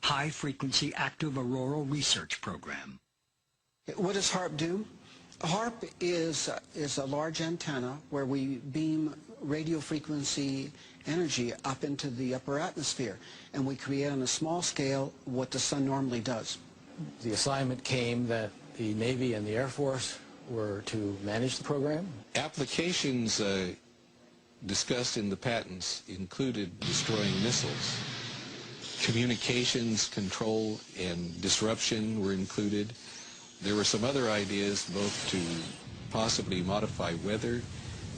High-frequency active auroral research program. What does HARP do? HARP is a large antenna where we beam radio frequency energy up into the upper atmosphere, and we create on a small scale what the sun normally does. The assignment came that the Navy and the Air Force were to manage the program. Applications discussed in the patents included destroying missiles. Communications, control, and disruption were included. There were some other ideas both to possibly modify weather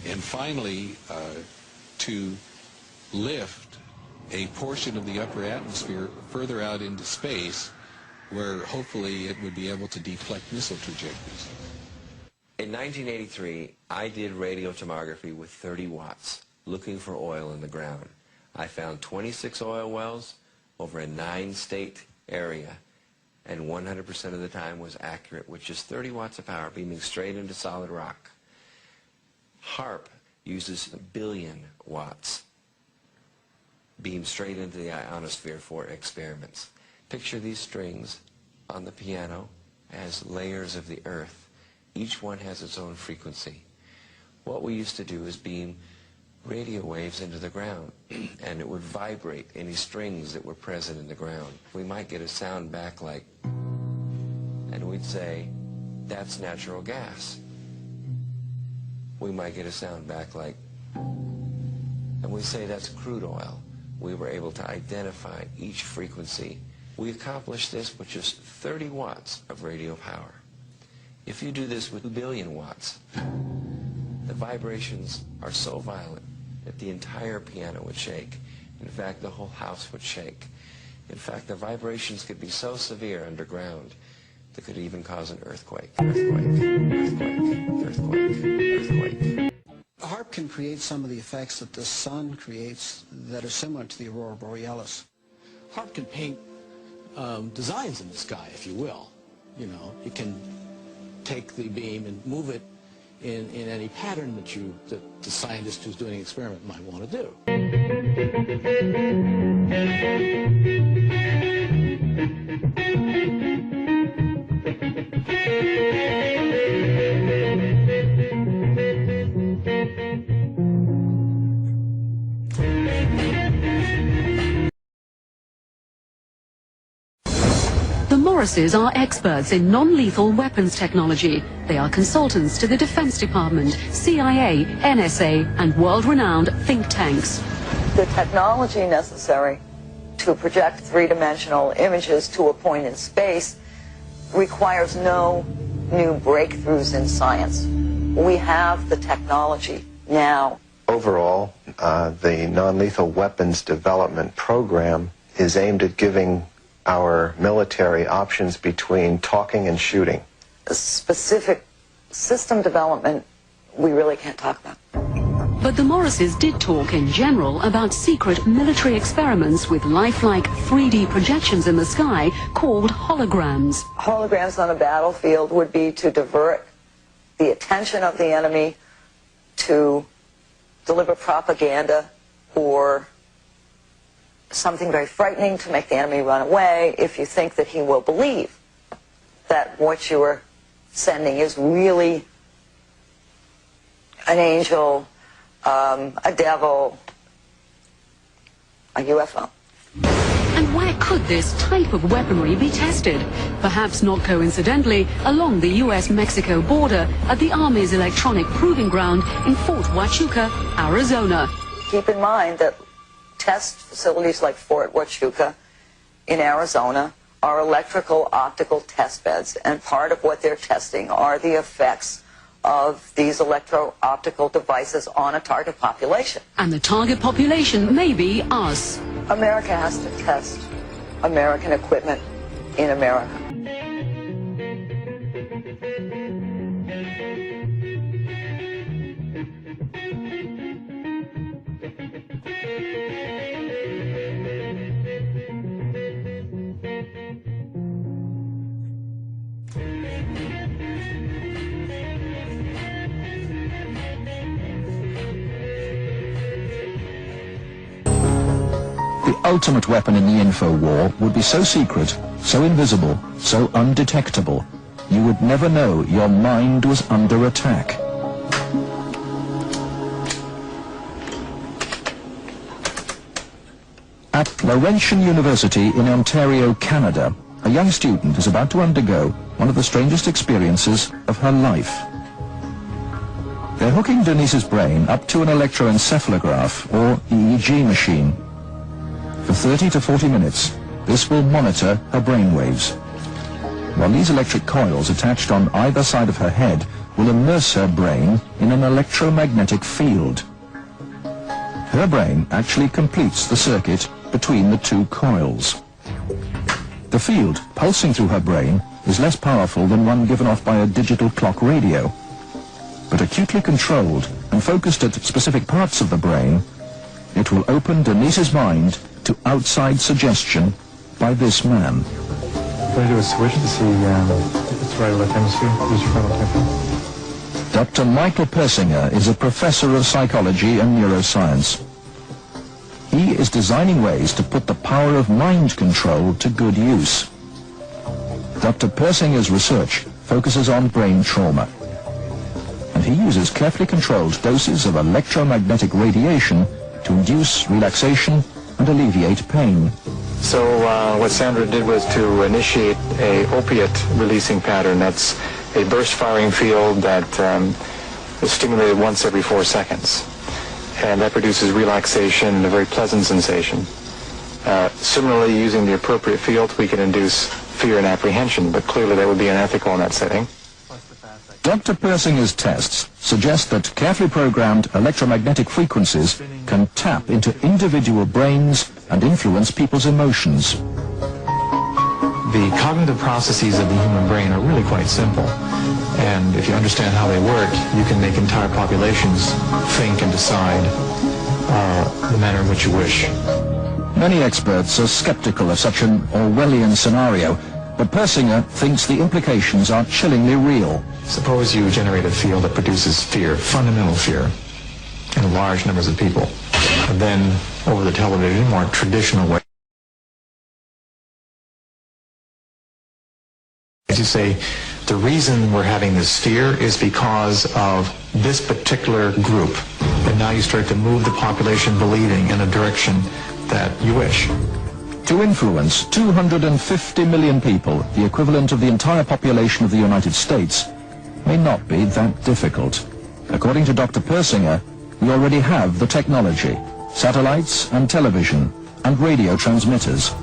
and finally to lift a portion of the upper atmosphere further out into space where hopefully it would be able to deflect missile trajectories. In 1983, I did radio tomography with 30 watts looking for oil in the ground. I found 26 oil wells over a 9-state area, and 100% of the time was accurate, with just 30 watts of power beaming straight into solid rock. HARP uses 1 billion watts beamed straight into the ionosphere for experiments. Picture these strings on the piano as layers of the earth. Each one has its own frequency. What we used to do is beam radio waves into the ground, and it would vibrate any strings that were present in the ground. We might get a sound back like, and we'd say, that's natural gas. We might get a sound back like, and we'd say, that's crude oil. We were able to identify each frequency. We accomplished this with just 30 watts of radio power. If you do this with 2 billion watts, the vibrations are so violent that the entire piano would shake. In fact, the whole house would shake. In fact, the vibrations could be so severe underground that could even cause an earthquake. Earthquake. HARP can create some of the effects that the sun creates that are similar to the aurora borealis. HARP can paint designs in the sky, if you will. You know, it can take the beam and move it in any pattern that the scientist who's doing the experiment might want to do. The Morrises are experts in non-lethal weapons technology. They are consultants to the Defense Department, CIA, NSA, and world-renowned think tanks. The technology necessary to project three-dimensional images to a point in space requires no new breakthroughs in science. We have the technology now. Overall, the non-lethal weapons development program is aimed at giving our military options between talking and shooting. A specific system development we really can't talk about. But the Morrises did talk in general about secret military experiments with lifelike 3D projections in the sky called holograms. Holograms on a battlefield would be to divert the attention of the enemy, to deliver propaganda or something very frightening to make the enemy run away if you think that he will believe that what you are sending is really an angel, a devil, a UFO. And where could this type of weaponry be tested? Perhaps not coincidentally, along the US-Mexico border at the Army's electronic proving ground in Fort Huachuca, Arizona. Keep in mind that test facilities like Fort Huachuca in Arizona are electrical optical test beds, and part of what they're testing are the effects of these electro-optical devices on a target population. And the target population may be us. America has to test American equipment in America. The ultimate weapon in the info war would be so secret, so invisible, so undetectable, you would never know your mind was under attack. At Laurentian University in Ontario, Canada, a young student is about to undergo one of the strangest experiences of her life. They're hooking Denise's brain up to an electroencephalograph, or EEG machine. For 30 to 40 minutes, this will monitor her brainwaves. While these electric coils attached on either side of her head will immerse her brain in an electromagnetic field. Her brain actually completes the circuit between the two coils. The field pulsing through her brain is less powerful than one given off by a digital clock radio, but acutely controlled and focused at specific parts of the brain, it will open Denise's mind to outside suggestion by this man. What I do is switch to see if it's right or left hemisphere. Use your frontal temporal. Dr. Michael Persinger is a professor of psychology and neuroscience. He is designing ways to put the power of mind control to good use. Dr. Persinger's research focuses on brain trauma, and he uses carefully controlled doses of electromagnetic radiation to induce relaxation and alleviate pain. So what Sandra did was to initiate a opiate releasing pattern. That's a burst firing field that is stimulated once every 4 seconds. And that produces relaxation and a very pleasant sensation. Similarly, using the appropriate field, we can induce fear and apprehension, but clearly that would be unethical in that setting. Dr. Persinger's tests suggest that carefully programmed electromagnetic frequencies can tap into individual brains and influence people's emotions. The cognitive processes of the human brain are really quite simple. And if you understand how they work, you can make entire populations think and decide the manner in which you wish. Many experts are skeptical of such an Orwellian scenario, but Persinger thinks the implications are chillingly real. Suppose you generate a field that produces fear, fundamental fear, in large numbers of people. And then, over the television, more traditional way, as you say, the reason we're having this fear is because of this particular group. And now you start to move the population believing in a direction that you wish. To influence 250 million people, the equivalent of the entire population of the United States, may not be that difficult. According to Dr. Persinger, we already have the technology, satellites and television and radio transmitters.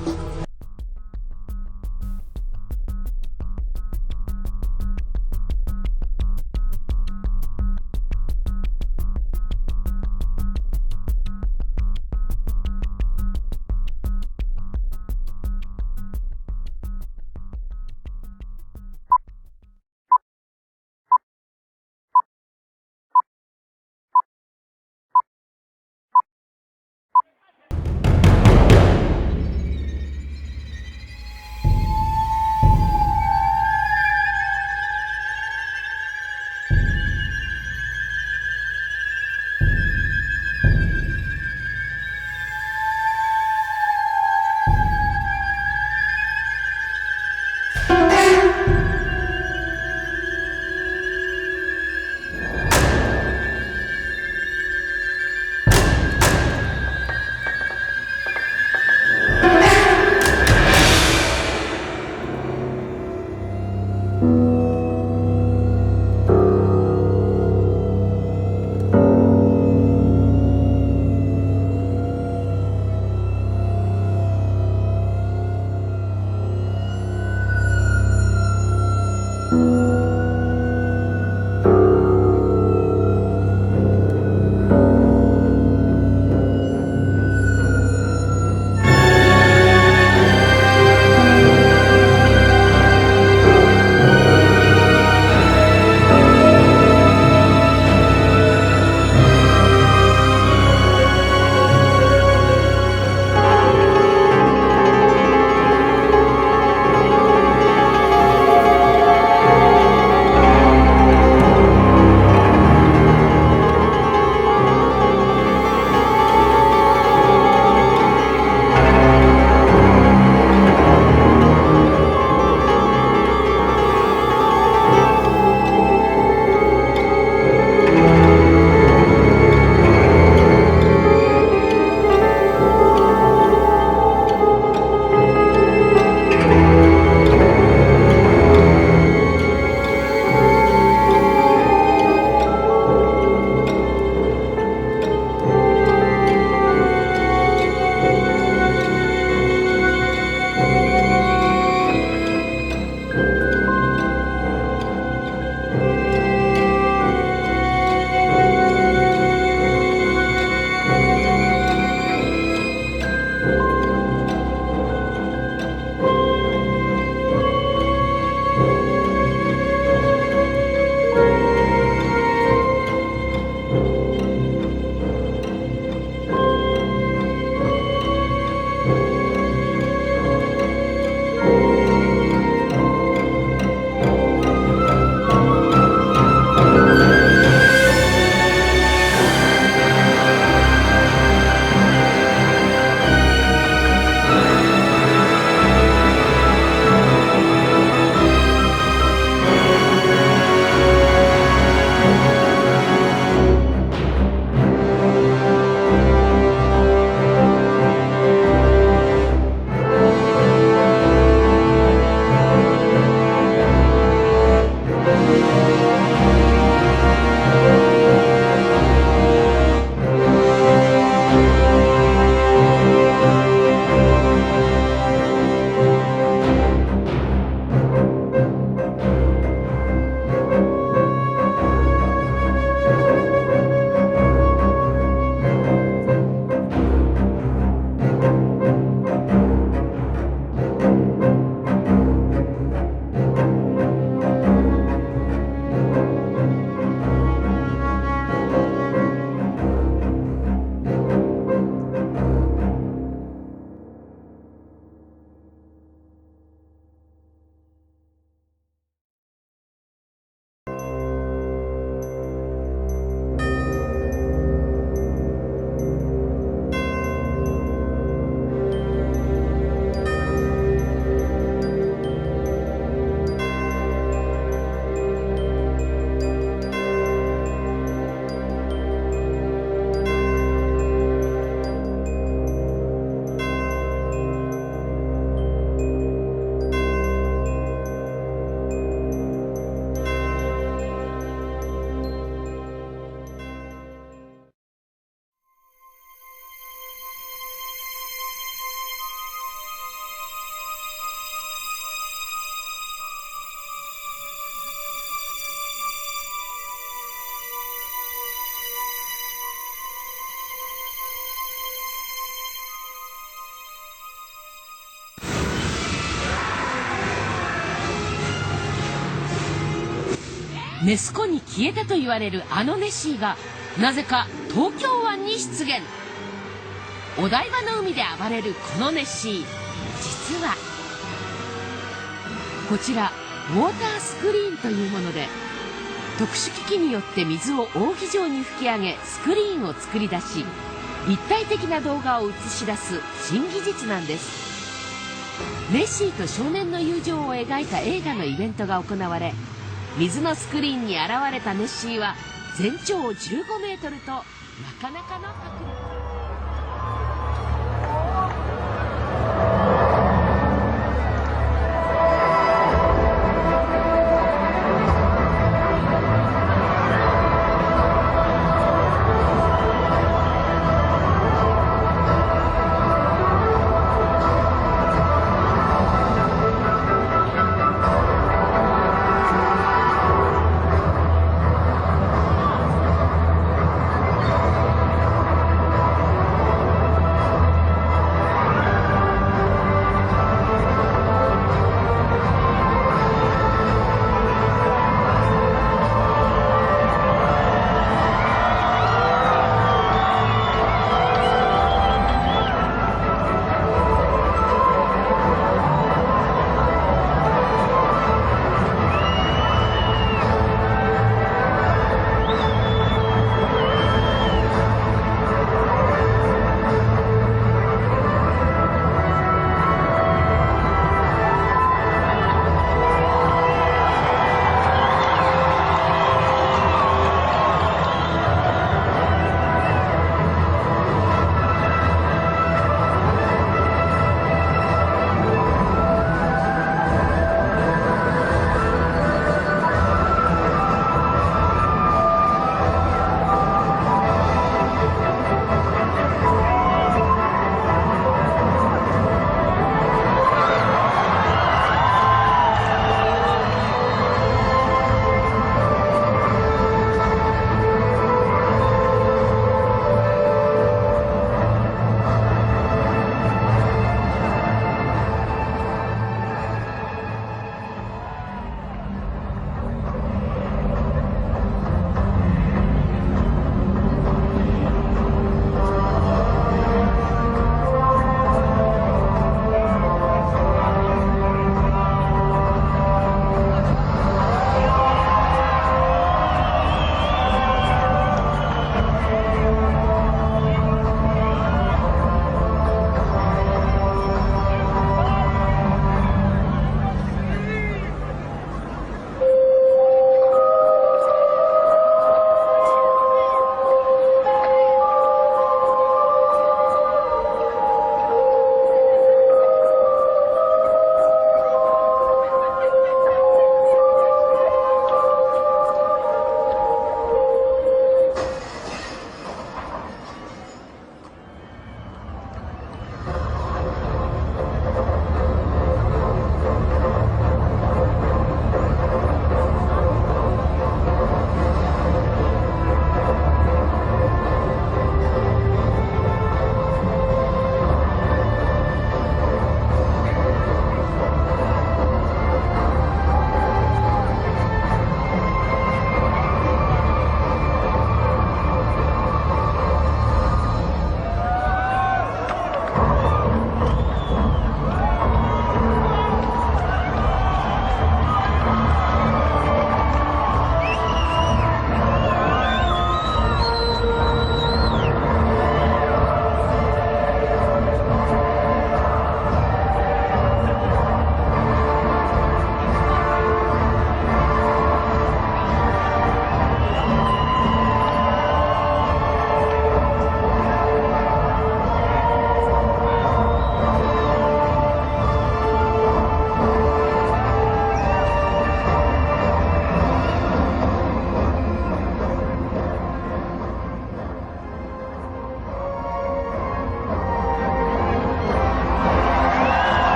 ネス湖に消えたと言われるあのネッシーがなぜか東京湾に出現。お台場の海で暴れるこのネッシー、実はこちらウォータースクリーンというもので、特殊機器によって水を扇状に吹き上げスクリーンを作り出し、立体的な動画を映し出す新技術なんです。ネッシーと少年の友情を描いた映画のイベントが行われ、水のスクリーンに現れたネッシーは全長15メートルとなかなかの迫力。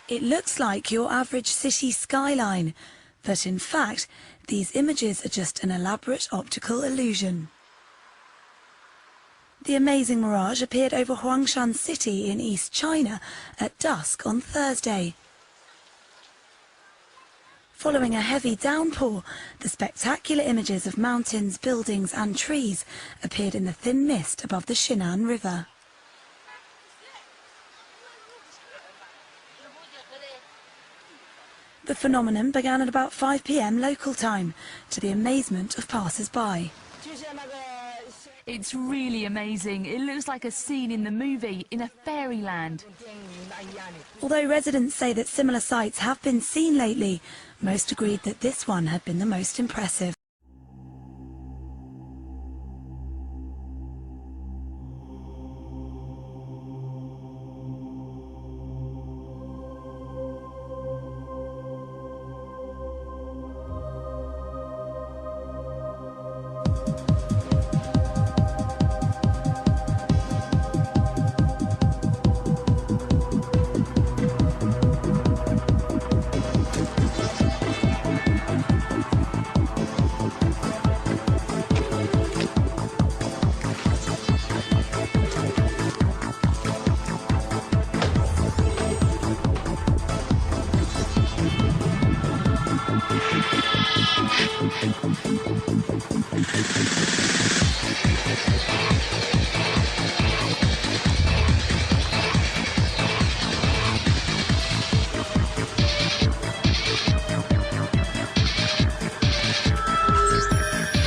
It looks like your average city skyline, but in fact, these images are just an elaborate optical illusion. The amazing mirage appeared over Huangshan City in East China at dusk on Thursday. Following a heavy downpour, the spectacular images of mountains, buildings and trees appeared in the thin mist above the Shinan River. The phenomenon began at about 5 p.m. local time, to the amazement of passers-by. It's really amazing. It looks like a scene in the movie, in a fairyland. Although residents say that similar sights have been seen lately, most agreed that this one had been the most impressive.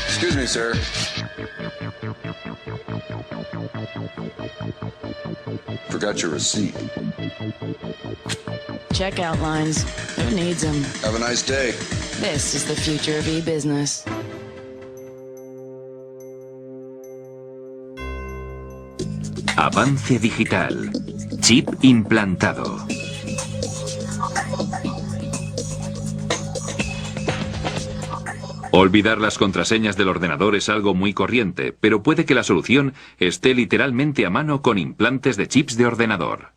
Excuse me, sir. Forgot your receipt. Checkout lines. Who needs them? Have a nice day. This is the future of e-business. Avance digital. Chip implantado. Olvidar las contraseñas del ordenador es algo muy corriente, pero puede que la solución esté literalmente a mano con implantes de chips de ordenador.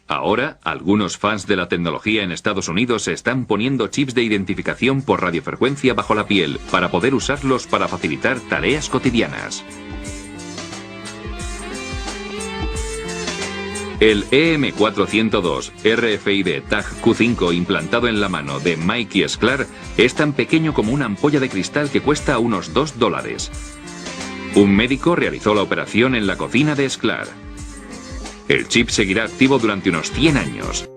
Ahora, algunos fans de la tecnología en Estados Unidos se están poniendo chips de identificación por radiofrecuencia bajo la piel para poder usarlos para facilitar tareas cotidianas. El EM402 RFID Tag Q5 implantado en la mano de Mikey Sklar es tan pequeño como una ampolla de cristal que cuesta unos $2. Un médico realizó la operación en la cocina de Sklar. El chip seguirá activo durante unos 100 años.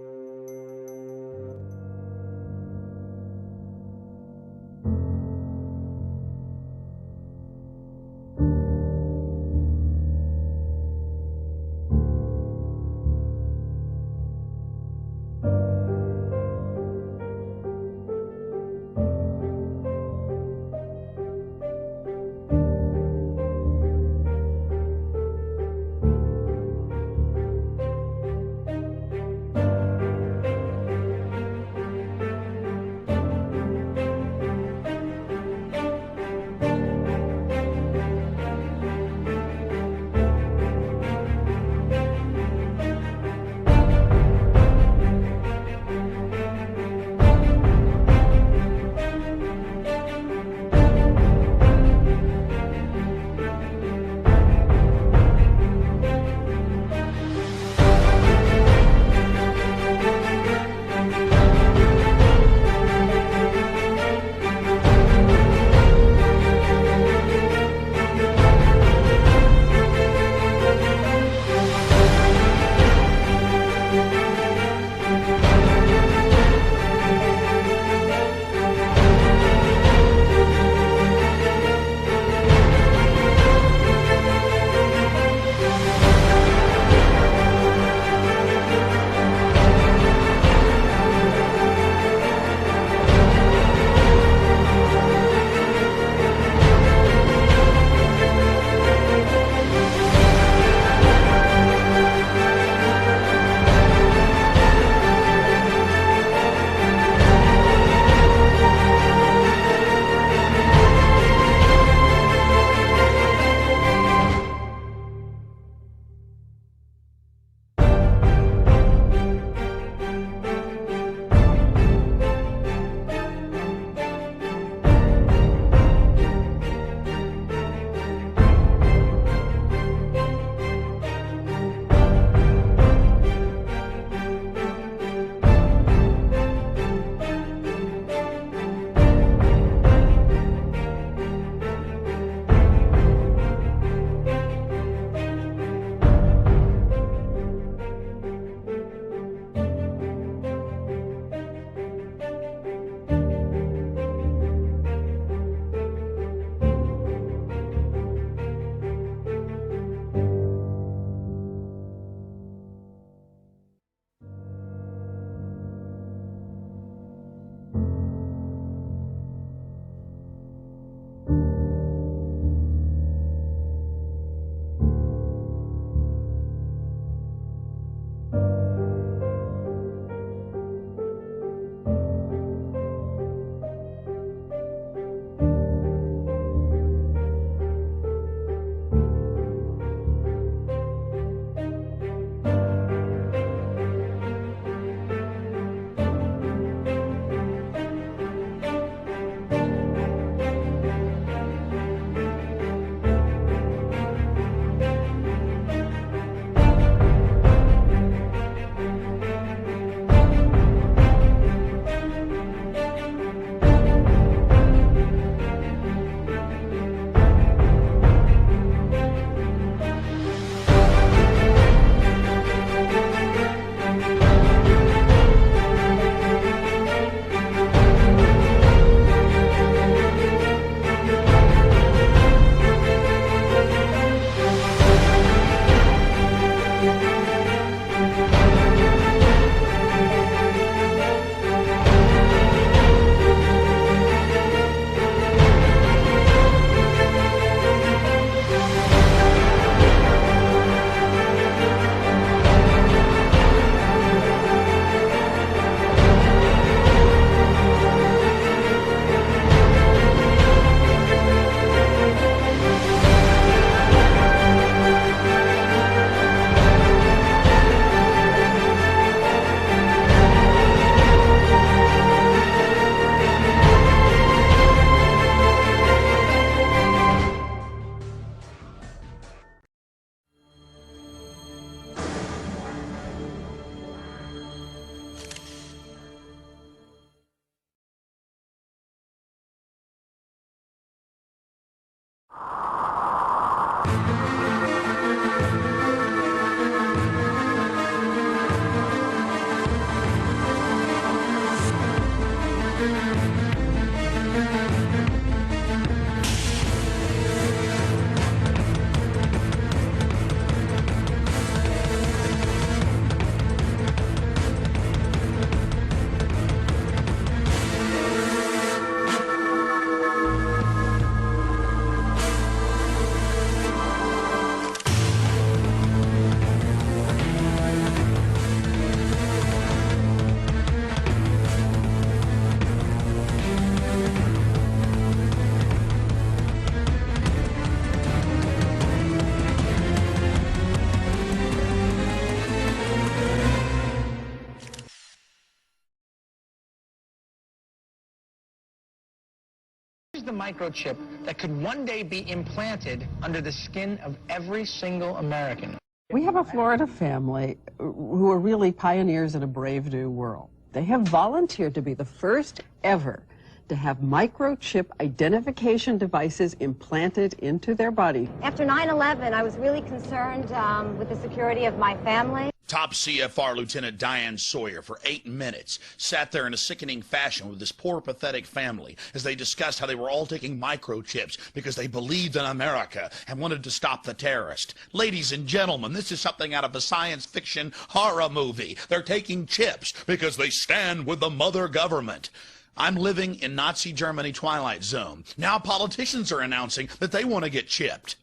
Here's the microchip that could one day be implanted under the skin of every single American. We have a Florida family who are really pioneers in a brave new world. They have volunteered to be the first ever to have microchip identification devices implanted into their body. After 9/11, I was really concerned with the security of my family. Top CFR Lieutenant Diane Sawyer for 8 minutes sat there in a sickening fashion with this poor, pathetic family as they discussed how they were all taking microchips because they believed in America and wanted to stop the terrorist. Ladies and gentlemen, this is something out of a science fiction horror movie. They're taking chips because they stand with the mother government. I'm living in Nazi Germany Twilight Zone. Now politicians are announcing that they want to get chipped.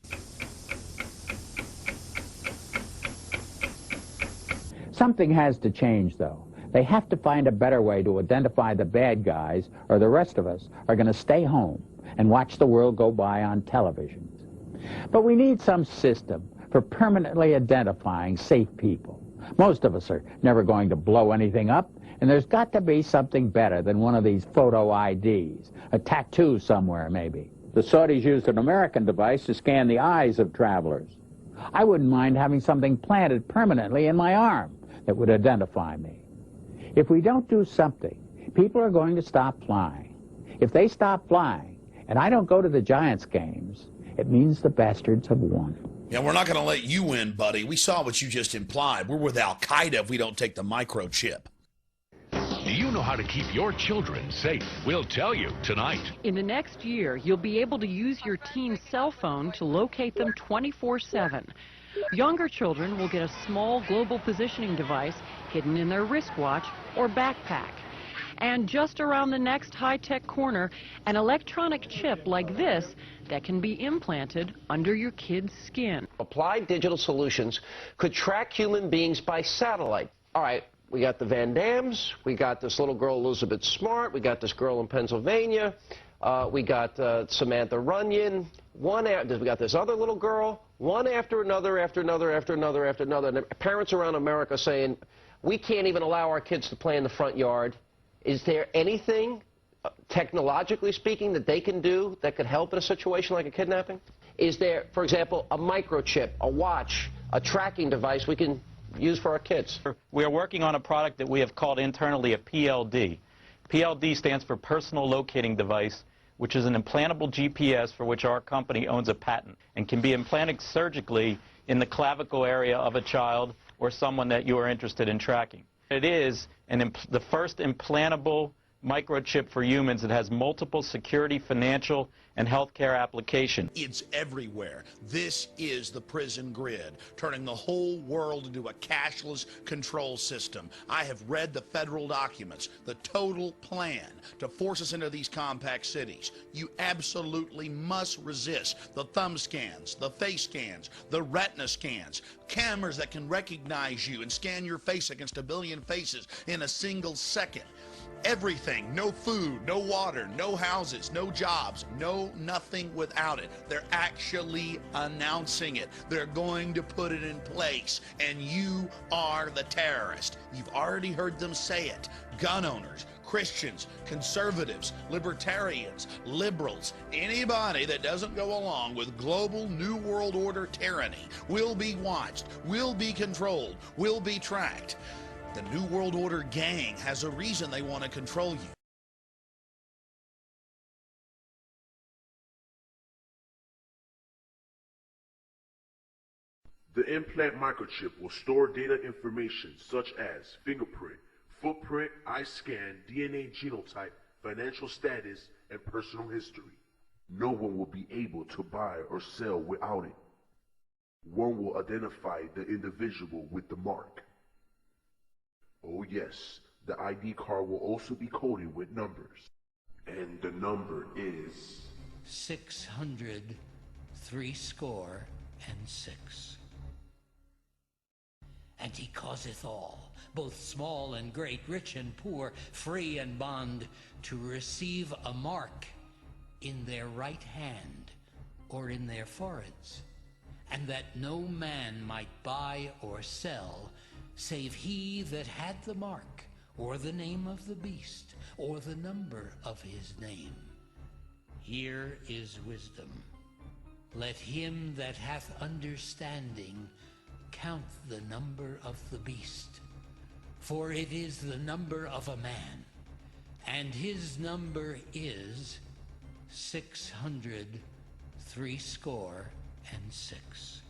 Something has to change, though. They have to find a better way to identify the bad guys, or the rest of us are going to stay home and watch the world go by on television. But we need some system for permanently identifying safe people. Most of us are never going to blow anything up, and there's got to be something better than one of these photo IDs, a tattoo somewhere maybe. The Saudis used an American device to scan the eyes of travelers. I wouldn't mind having something planted permanently in my arm that would identify me. If we don't do something, people are going to stop flying. If they stop flying, and I don't go to the Giants games, it means the bastards have won. Yeah, we're not going to let you win, buddy. We saw what you just implied. We're with Al-Qaeda if we don't take the microchip. Do you know how to keep your children safe? We'll tell you tonight. In the next year, you'll be able to use your teen's cell phone to locate them 24/7. Younger children will get a small global positioning device hidden in their wristwatch or backpack. And just around the next high-tech corner, an electronic chip like this that can be implanted under your kid's skin. Applied Digital Solutions could track human beings by satellite. All right, we got the Van Dams, we got this little girl Elizabeth Smart, we got this girl in Pennsylvania, we got Samantha Runyon, we got this other little girl, one after another, after another, after another, after another. And the parents around America saying, we can't even allow our kids to play in the front yard. Is there anything, technologically speaking, that they can do that could help in a situation like a kidnapping? Is there, for example, a microchip, a watch, a tracking device we can use for our kids? We are working on a product that we have called internally a PLD. PLD stands for Personal Locating Device, which is an implantable GPS for which our company owns a patent and can be implanted surgically in the clavicle area of a child or someone that you are interested in tracking. It is the first implantable microchip for humans that has multiple security, financial, and healthcare applications. It's everywhere. This is the prison grid, turning the whole world into a cashless control system. I have read the federal documents, the total plan to force us into these compact cities. You absolutely must resist the thumb scans, the face scans, the retina scans, cameras that can recognize you and scan your face against a billion faces in a single second. Everything, no food, no water, no houses, no jobs, no nothing without it. They're actually announcing it. They're going to put it in place, and you are the terrorist. You've already heard them say it. Gun owners, Christians, conservatives, libertarians, liberals, anybody that doesn't go along with global New World Order tyranny will be watched, will be controlled, will be tracked. The New World Order gang has a reason they want to control you. The implant microchip will store data information such as fingerprint, footprint, eye scan, DNA genotype, financial status, and personal history. No one will be able to buy or sell without it. One will identify the individual with the mark. Oh yes, the ID card will also be coded with numbers. And the number is 600 threescore and 6. And he causeth all, both small and great, rich and poor, free and bond, to receive a mark in their right hand or in their foreheads, and that no man might buy or sell save he that had the mark, or the name of the beast, or the number of his name. Here is wisdom. Let him that hath understanding count the number of the beast, for it is the number of a man, and his number is 600 threescore and 6.